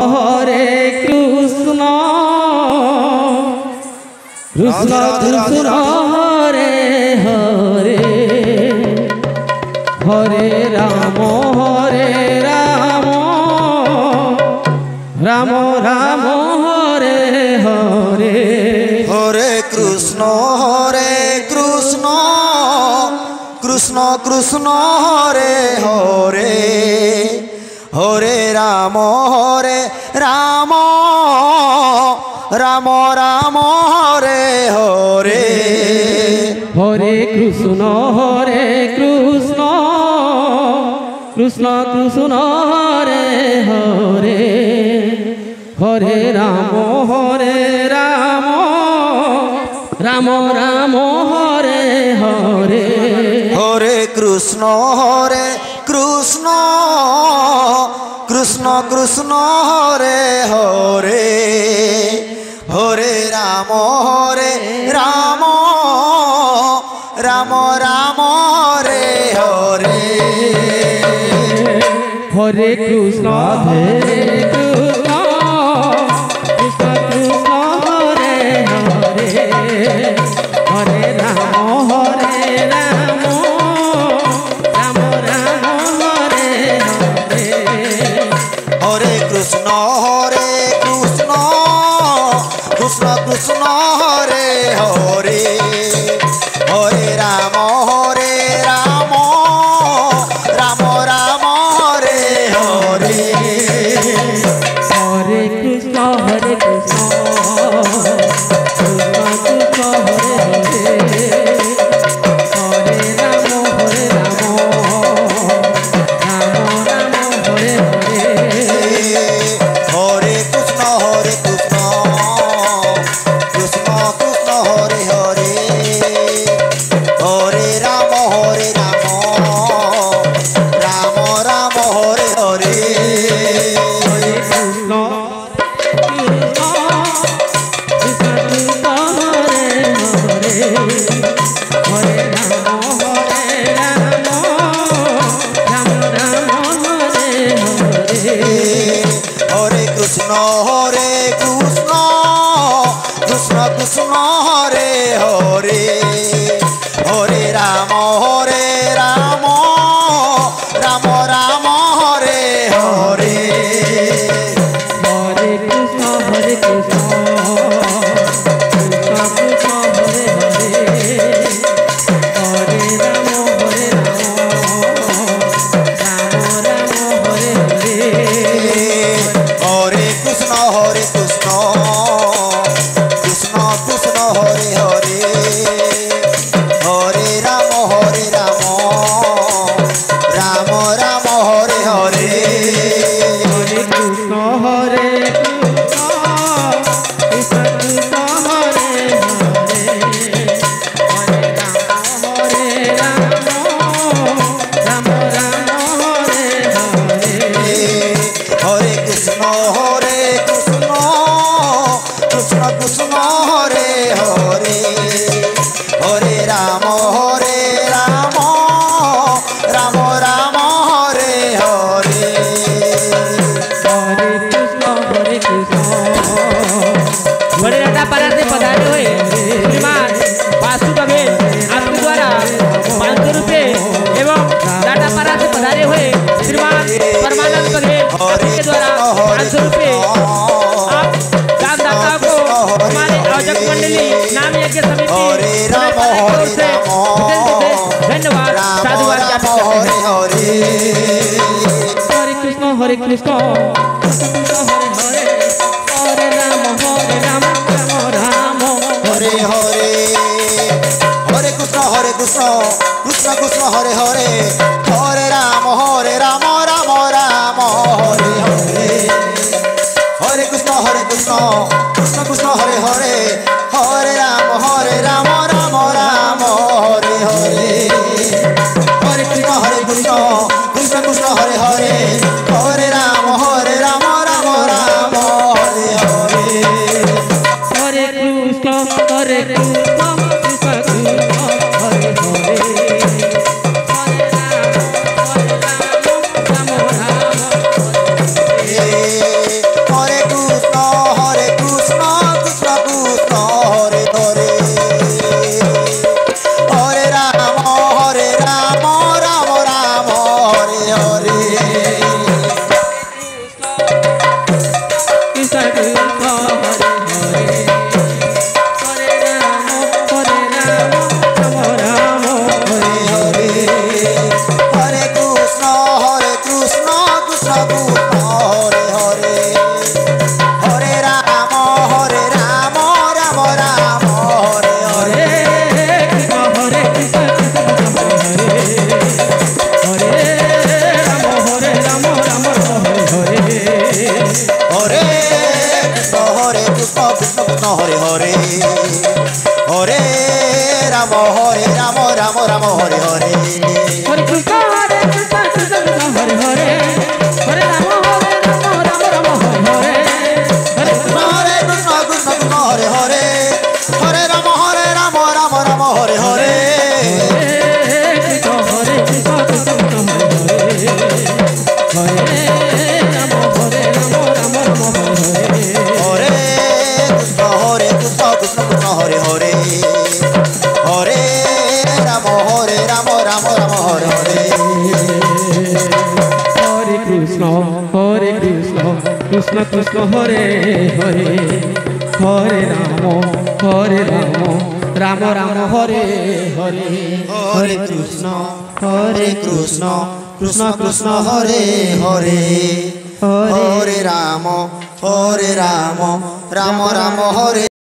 हरे कृष्ण कृष्ण कृष्ण हरे हरे हरे राम राम राम हरे हरे हरे कृष्ण कृष्ण कृष्ण हरे हरे हरे राम राम राम हरे हरे हरे कृष्ण कृष्ण कृष्ण हरे हरे हरे राम राम हरे हरे हरे कृष्ण कृष्ण कृष्ण कृष्ण हरे हरे हरे राम राम राम हरे हरे हरे कृष्ण कृष्ण कृष्ण कृष्ण हरे हरे हरे राम राम राम हरे हरे हरे कृष्ण कृष्ण कृष्ण हरे हरे हरे राम राम राम हरे हरे हरे कृष्ण कृष्ण कृष्ण हरे हरे राम राम हरे हरे हरे कृष्ण कृष्ण कृष्ण हरे हरे हरे राम राम हरे हरे हरे कृष्ण कृष्ण कृष्ण हरे हरे हरे राम राम हरे हरे हरे कृष्ण कृष्ण कृष्ण हरे हरे हरे राम राम हरे हरे हरे कृष्ण कृष्ण कृष्ण हरे हरे हरे राम राम हरे हरे हरे कृष्ण कृष्ण कृष्ण हरे हरे हरे राम राम हरे हरे हरे कृष्ण कृष्ण कृष्ण हरे हरे हरे राम राम हरे हरे हरे कृष्ण कृष्ण कृष्ण हरे हरे हरे राम राम हरे हरे हरे कृष्ण बड़े डाटापारा से पधारे हुए श्रीमान वासुदेव आपके द्वारा 500 रुपये एवं डाटापारा से पधारे हुए श्रीमान परमानंद बघेल आपके द्वारा 500 रुपये आप दानदाता को हमारे आयोजक मंडली नाम यज्ञ समिति से धन्यवाद साधुवाद ज्ञापित करते हैं। हरे कृष्ण हरे हरे राम राम हरे हरे हरे कृष्ण कृष्ण कृष्ण हरे हरे हरे राम राम हरे हरे हरे कृष्ण कृष्ण कृष्ण हरे हरे हरे राम राम हरे हरे हरे कृष्ण कृष्ण कृष्ण हरे हरे हरे राम राम हरे हरे हरे कृष्ण कृष्ण कृष्ण हरे हरे हरे राम राम कृष्ण हरे हरे हरे राम राम राम हरे हरे हरे कृष्ण कृष्ण कृष्ण हरे हरे हरे राम राम हरे हरे हरे कृष्ण कृष्ण कृष्ण हरे हरे हरे राम राम हरे हरे हरे कृष्ण कृष्ण हरे हरे राम राम हरे हरे कृष्ण कृष्ण हरे हरे हरे राम राम हरे हरे हरे कृष्ण कृष्ण कृष्ण हरे हरे हरे राम राम हरे हरे हरे कृष्ण कृष्ण कृष्ण हरे हरे हरे राम राम राम हरे